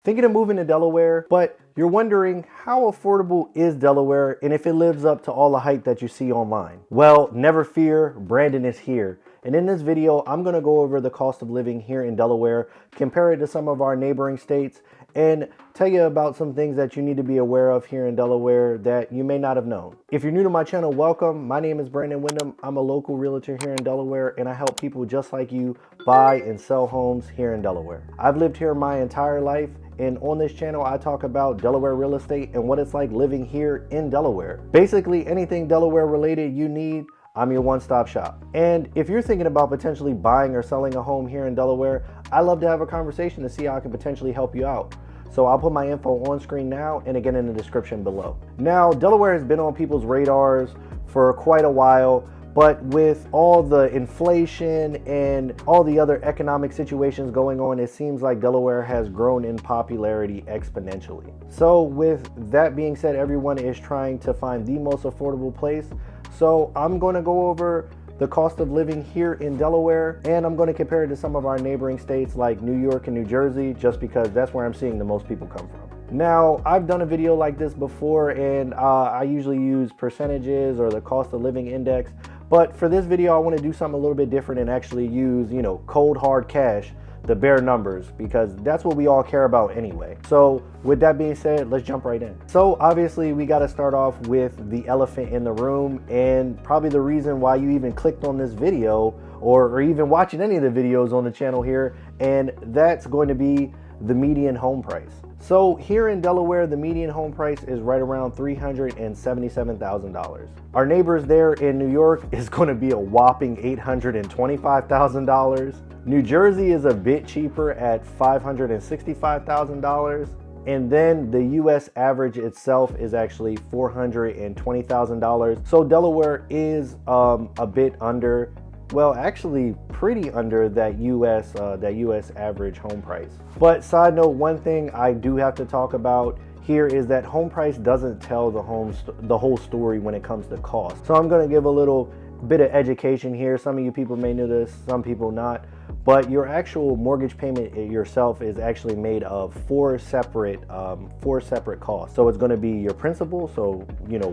Thinking of moving to Delaware, but you're wondering how affordable is Delaware and if it lives up to all the hype that you see online. Well, never fear, Brandon is here. And in this video, I'm gonna go over the cost of living here in Delaware, compare it to some of our neighboring states, and tell you about some things that you need to be aware of here in Delaware that you may not have known. If you're new to my channel, welcome. My name is Brandon Windom. I'm a local realtor here in Delaware, and I help people just like you buy and sell homes here in Delaware. I've lived here my entire life, and on this channel, I talk about Delaware real estate and what it's like living here in Delaware. Basically, anything Delaware related you need, I'm your one-stop shop. And if you're thinking about potentially buying or selling a home here in Delaware, I love to have a conversation to see how I can potentially help you out. So I'll put my info on screen now and again in the description below. Now, Delaware has been on people's radars for quite a while, but with all the inflation and all the other economic situations going on, it seems like Delaware has grown in popularity exponentially. So with that being said, everyone is trying to find the most affordable place. So I'm going to go over the cost of living here in Delaware, and I'm going to compare it to some of our neighboring states like New York and New Jersey, just because that's where I'm seeing the most people come from. Now, I've done a video like this before, and I usually use percentages or the cost of living index. But for this video, I want to do something a little bit different and actually use, cold hard cash, the bare numbers, because that's what we all care about anyway. So with that being said, let's jump right in. So obviously we got to start off with the elephant in the room, and probably the reason why you even clicked on this video or even watching any of the videos on the channel here, and that's going to be the median home price. So here in Delaware, the median home price is right around $377,000. Our neighbors there in New York is going to be a whopping $825,000. New Jersey is a bit cheaper at $565,000. And then the US average itself is actually $420,000. So Delaware is a bit under, well, actually pretty under that US average home price. But side note, one thing I do have to talk about here is that home price doesn't tell the whole story when it comes to cost. So I'm going to give a little bit of education here. Some of you people may know this, some people not. But your actual mortgage payment yourself is actually made of four separate costs. So it's going to be your principal, so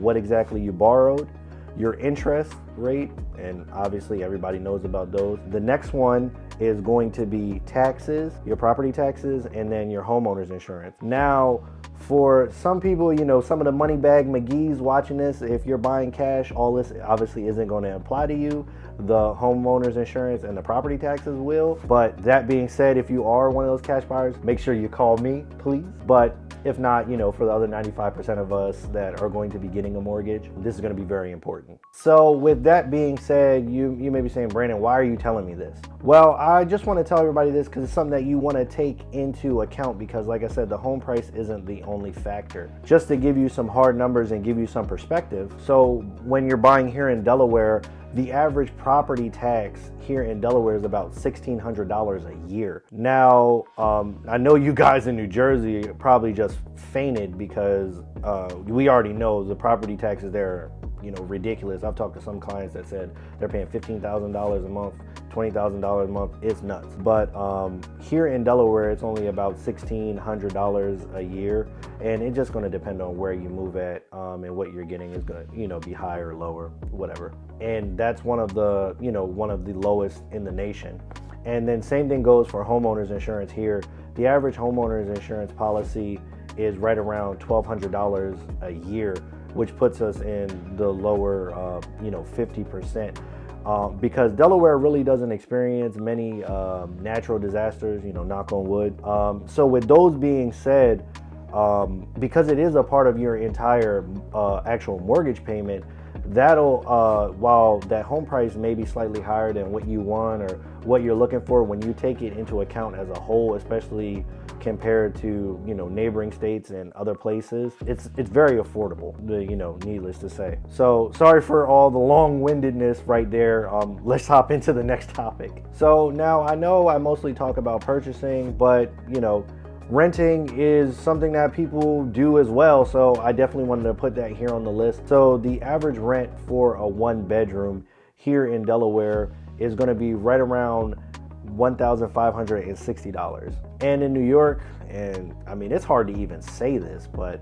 what exactly you borrowed, your interest rate, and obviously everybody knows about those. The next one is going to be taxes, your property taxes, and then your homeowner's insurance. Now, for some people, some of the money bag McGee's watching this, if you're buying cash, all this obviously isn't going to apply to you. The homeowner's insurance and the property taxes will. But that being said, if you are one of those cash buyers, make sure you call me, please. But if not, for the other 95% of us that are going to be getting a mortgage, this is going to be very important. So with that being said, you may be saying, Brandon, why are you telling me this? Well, I just want to tell everybody this because it's something that you want to take into account, because like I said, the home price isn't the only factor. Just to give you some hard numbers and give you some perspective. So when you're buying here in Delaware, the average property tax here in Delaware is about $1,600 a year. Now, I know you guys in New Jersey probably just fainted because we already know the property taxes there are, ridiculous. I've talked to some clients that said they're paying $15,000 a month, $20,000 a month. It's nuts. But here in Delaware, it's only about $1,600 a year, and it's just going to depend on where you move at, and what you're getting is going to, be higher or lower, whatever. And that's one of the lowest in the nation. And then same thing goes for homeowners insurance here. The average homeowners insurance policy is right around $1,200 a year, which puts us in the lower 50%. Because Delaware really doesn't experience many natural disasters, knock on wood. So with those being said, because it is a part of your entire actual mortgage payment, that'll while that home price may be slightly higher than what you want or what you're looking for, when you take it into account as a whole, especially compared to neighboring states and other places, it's very affordable, needless to say. So sorry for all the long-windedness right there. Let's hop into the next topic. So now I know I mostly talk about purchasing, but renting is something that people do as well, so I definitely wanted to put that here on the list. So the average rent for a one bedroom here in Delaware is going to be right around $1,560. And in New York, and I mean, it's hard to even say this, but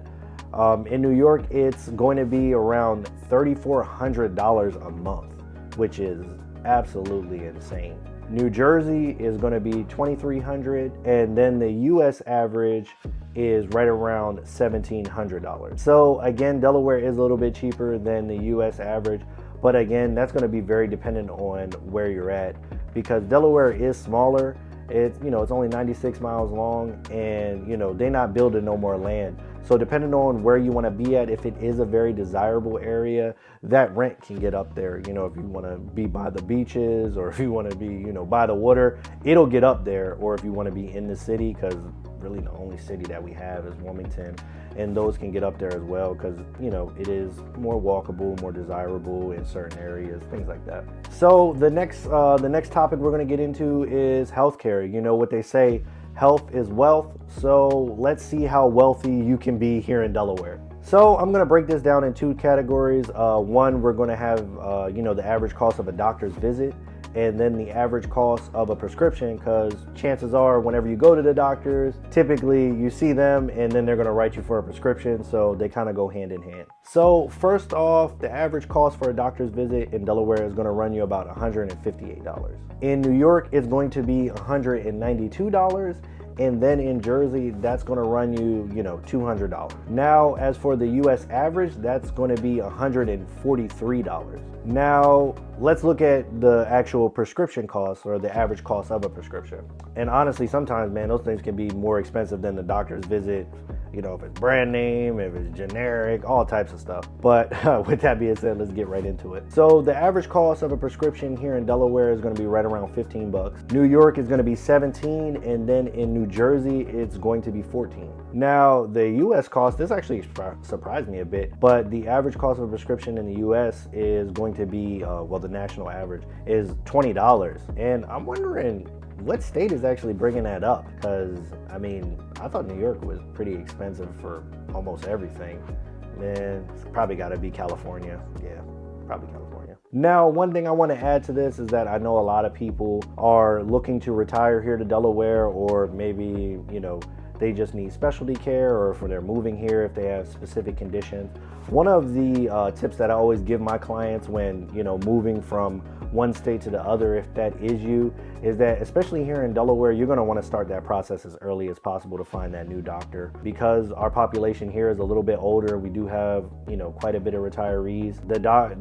in New York, it's going to be around $3,400 a month, which is absolutely insane. New Jersey is going to be $2,300, and then the US average is right around $1,700. So again, Delaware is a little bit cheaper than the US average, but again, that's going to be very dependent on where you're at, because Delaware is smaller. It's only 96 miles long, and they're not building no more land. So depending on where you want to be at, if it is a very desirable area, that rent can get up there. If you want to be by the beaches, or if you want to be, by the water, it'll get up there. Or if you want to be in the city, because really the only city that we have is Wilmington, and those can get up there as well, because it is more walkable, more desirable in certain areas, things like that. So the next topic we're going to get into is healthcare. What they say, health is wealth. So let's see how wealthy you can be here in Delaware. So I'm going to break this down in two categories. One, we're going to have the average cost of a doctor's visit, and then the average cost of a prescription, because chances are whenever you go to the doctors, typically you see them and then they're going to write you for a prescription, so they kind of go hand in hand. So first off, the average cost for a doctor's visit in Delaware is going to run you about $158. In New York, it's going to be $192. And then in Jersey, that's going to run you, $200. Now, as for the US average, that's going to be $143. Now, let's look at the actual prescription costs, or the average cost of a prescription. And honestly, sometimes, man, those things can be more expensive than the doctor's visit. If it's brand name, if it's generic, all types of stuff. But with that being said, let's get right into it. So the average cost of a prescription here in Delaware is going to be right around $15. New York is going to be $17, and then in New Jersey, it's going to be $14. Now, the US cost, this actually surprised me a bit, but the average cost of a prescription in the US is going to be, the national average is $20. And I'm wondering, what state is actually bringing that up? Because I thought New York was pretty expensive for almost everything. Man, it's probably got to be California. Yeah, probably California. Now, one thing I want to add to this is that I know a lot of people are looking to retire here to Delaware, or maybe, they just need specialty care, or if they're moving here, if they have specific conditions. One of the tips that I always give my clients when, moving from one state to the other, if that is you, is that especially here in Delaware, you're going to want to start that process as early as possible to find that new doctor, because our population here is a little bit older. We do have, quite a bit of retirees.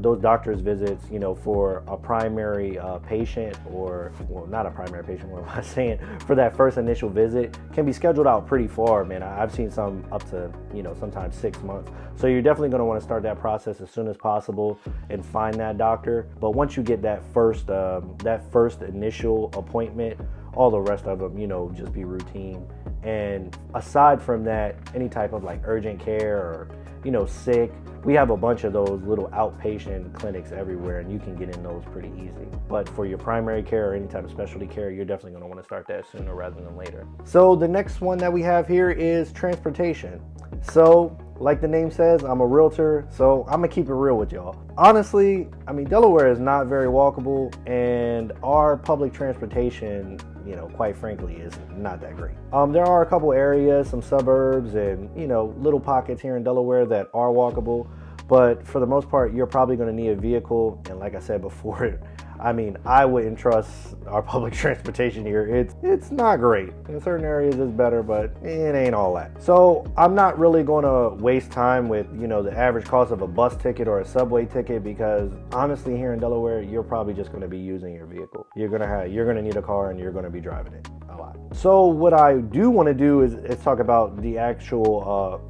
Those doctor's visits, for a primary patient, or, not a primary patient, what am I saying, for that first initial visit can be scheduled out pretty far, man. I've seen some up to, sometimes 6 months. So you're definitely going to want to start that process as soon as possible and find that doctor. But once you get that first initial appointment, all the rest of them, just be routine. And aside from that, any type of like urgent care, or sick, we have a bunch of those little outpatient clinics everywhere, and you can get in those pretty easy. But for your primary care or any type of specialty care, you're definitely going to want to start that sooner rather than later. So the next one that we have here is transportation. So like the name says, I'm a realtor, so I'm gonna keep it real with y'all. Honestly, Delaware is not very walkable, and our public transportation, quite frankly, is not that great. There are a couple areas, some suburbs, and little pockets here in Delaware that are walkable, but for the most part, you're probably gonna need a vehicle. And like I said before, I wouldn't trust our public transportation here. It's not great. In certain areas it's better, but it ain't all that. So I'm not really going to waste time with, the average cost of a bus ticket or a subway ticket, because honestly, here in Delaware, you're probably just going to be using your vehicle. You're going to need a car, and you're going to be driving it a lot. So what I do want to do is talk about the actual,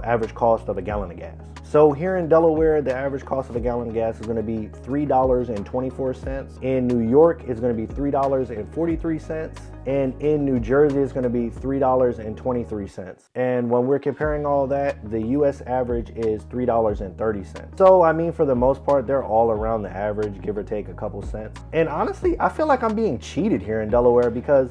average cost of a gallon of gas. So here in Delaware, the average cost of a gallon of gas is going to be $3.24. In New York, it's going to be $3.43. And in New Jersey, it's going to be $3.23. And when we're comparing all that, the US average is $3.30. So, for the most part, they're all around the average, give or take a couple cents. And honestly, I feel like I'm being cheated here in Delaware, because,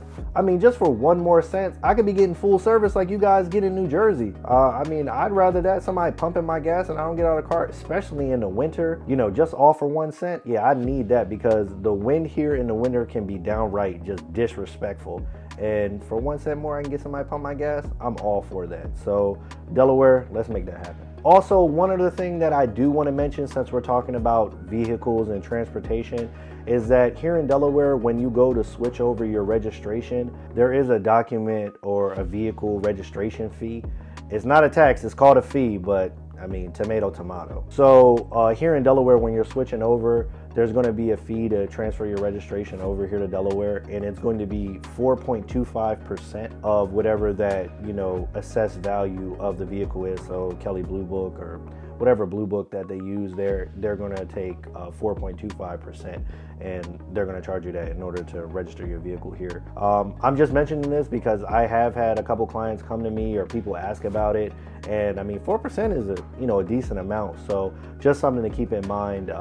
just for 1 more cent, I could be getting full service like you guys get in New Jersey. I'd rather that somebody pumping my gas and I don't get out of the car, especially in the winter, you know, just all for 1 cent. Yeah, I need that because the wind here in the winter can be downright just disrespectful. And for 1 cent more, I can get somebody to pump my gas. I'm all for that. So Delaware, let's make that happen. Also, one other thing that I do want to mention, since we're talking about vehicles and transportation, is that here in Delaware, when you go to switch over your registration, there is a document or a vehicle registration fee. It's not a tax, it's called a fee, but I mean, tomato, tomato. So here in Delaware, when you're switching over, there's going to be a fee to transfer your registration over here to Delaware, and it's going to be 4.25% of whatever that, you know, assessed value of the vehicle is. So Kelley Blue Book or whatever Blue Book that they use, they're going to take 4.25%, and they're going to charge you that in order to register your vehicle here. I'm just mentioning this because I have had a couple clients come to me or people ask about it, and I mean 4% is a decent amount. So just something to keep in mind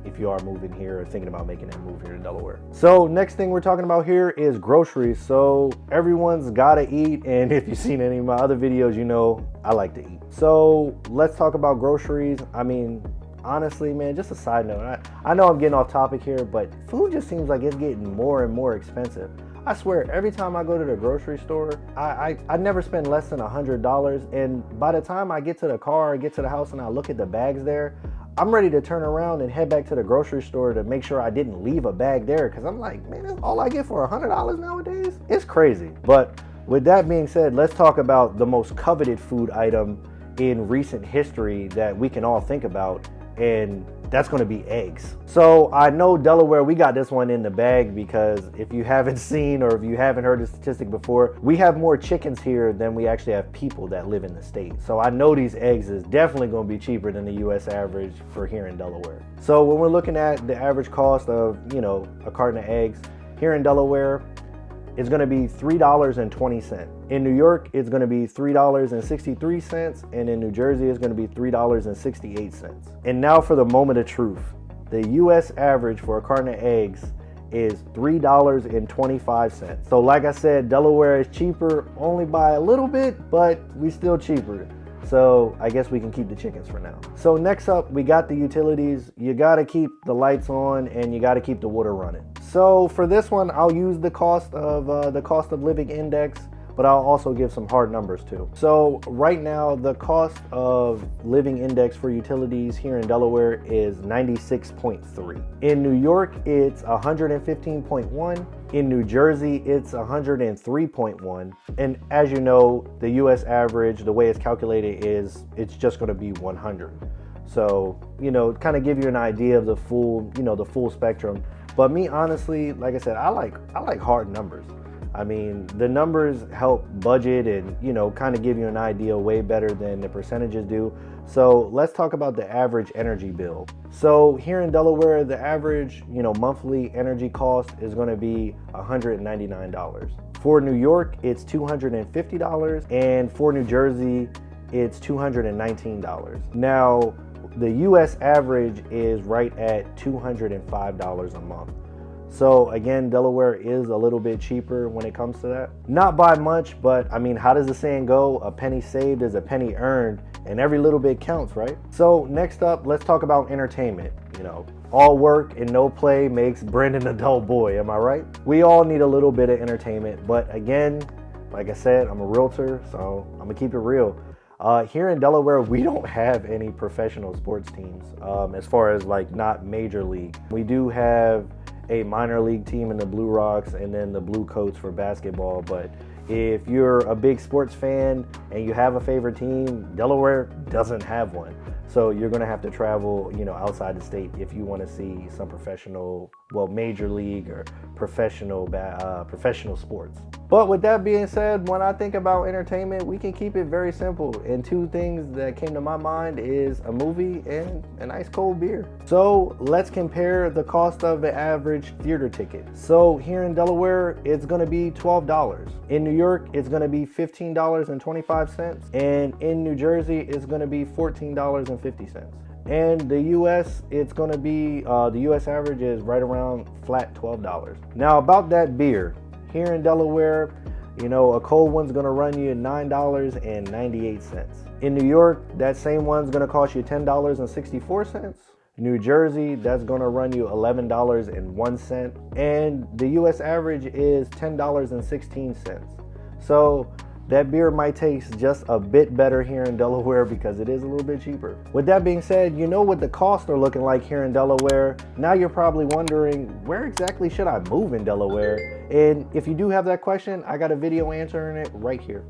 if you are moving here or thinking about making that move here to Delaware. So next thing we're talking about here is groceries. So everyone's gotta eat, and if you've seen any of my other videos, you know I like to eat. So let's talk about groceries. I mean, honestly, man, just a side note, I know I'm getting off topic here, but food just seems like it's getting more and more expensive. I swear, every time I go to the grocery store, I never spend less than $100. And by the time I get to the car, get to the house, and I look at the bags there, I'm ready to turn around and head back to the grocery store to make sure I didn't leave a bag there. Because I'm like, man, that's all I get for $100 nowadays? It's crazy. But with that being said, let's talk about the most coveted food item in recent history that we can all think about, and that's going to be eggs. So I know Delaware, we got this one in the bag because if you haven't seen or if you haven't heard the statistic before, we have more chickens here than we actually have people that live in the state. So I know these eggs is definitely going to be cheaper than the US average for here in Delaware. So when we're looking at the average cost of, you know, a carton of eggs here in Delaware, it's going to be $3.20. In New York, it's going to be $3.63, and in New Jersey, it's going to be $3.68. And now for the moment of truth. The US average for a carton of eggs is $3.25. So like I said, Delaware is cheaper only by a little bit, but we still cheaper. So I guess we can keep the chickens for now. So next up, we got the utilities. You got to keep the lights on and you got to keep the water running. So for this one, I'll use the cost of living index, but I'll also give some hard numbers too. So right now, the cost of living index for utilities here in Delaware is 96.3. In New York, it's 115.1. In New Jersey, it's 103.1. And as you know, the US average, the way it's calculated is it's just going to be 100. So, you know, kind of give you an idea of the full spectrum. But me, honestly, like I said, I like hard numbers. I mean, the numbers help budget and, you know, kind of give you an idea way better than the percentages do. So let's talk about the average energy bill. So here in Delaware, the average, you know, monthly energy cost is going to be $199. For New York, it's $250. And for New Jersey, it's $219. Now, the US average is right at $205 a month. So again, Delaware is a little bit cheaper when it comes to that. Not by much, but I mean, how does the saying go? A penny saved is a penny earned, and every little bit counts, right? So next up, let's talk about entertainment. You know, all work and no play makes Brendan a dull boy, am I right? We all need a little bit of entertainment, but again, like I said, I'm a realtor, so I'm gonna keep it real. Here in Delaware, we don't have any professional sports teams as far as like not major league. We do have a minor league team in the Blue Rocks and then the Blue Coats for basketball. But if you're a big sports fan and you have a favorite team, Delaware doesn't have one. So you're going to have to travel, you know, outside the state if you want to see some professional, well, major league or professional sports. But with that being said, when I think about entertainment, we can keep it very simple. And two things that came to my mind is a movie and a nice cold beer. So let's compare the cost of the average theater ticket. So here in Delaware, it's going to be $12. In New York, it's going to be $15.25. And in New Jersey, it's going to be $14.50. And the US, it's going to be, the US average is right around flat $12. Now about that beer, here in Delaware, You know, a cold one's gonna run you $9.98. In New York, that same one's gonna cost you $10.64. New Jersey, that's gonna run you $11.01. And the US average is $10.16. So that beer might taste just a bit better here in Delaware because it is a little bit cheaper. With that being said, you know what the costs are looking like here in Delaware. Now you're probably wondering, where exactly should I move in Delaware? And if you do have that question, I got a video answering it right here.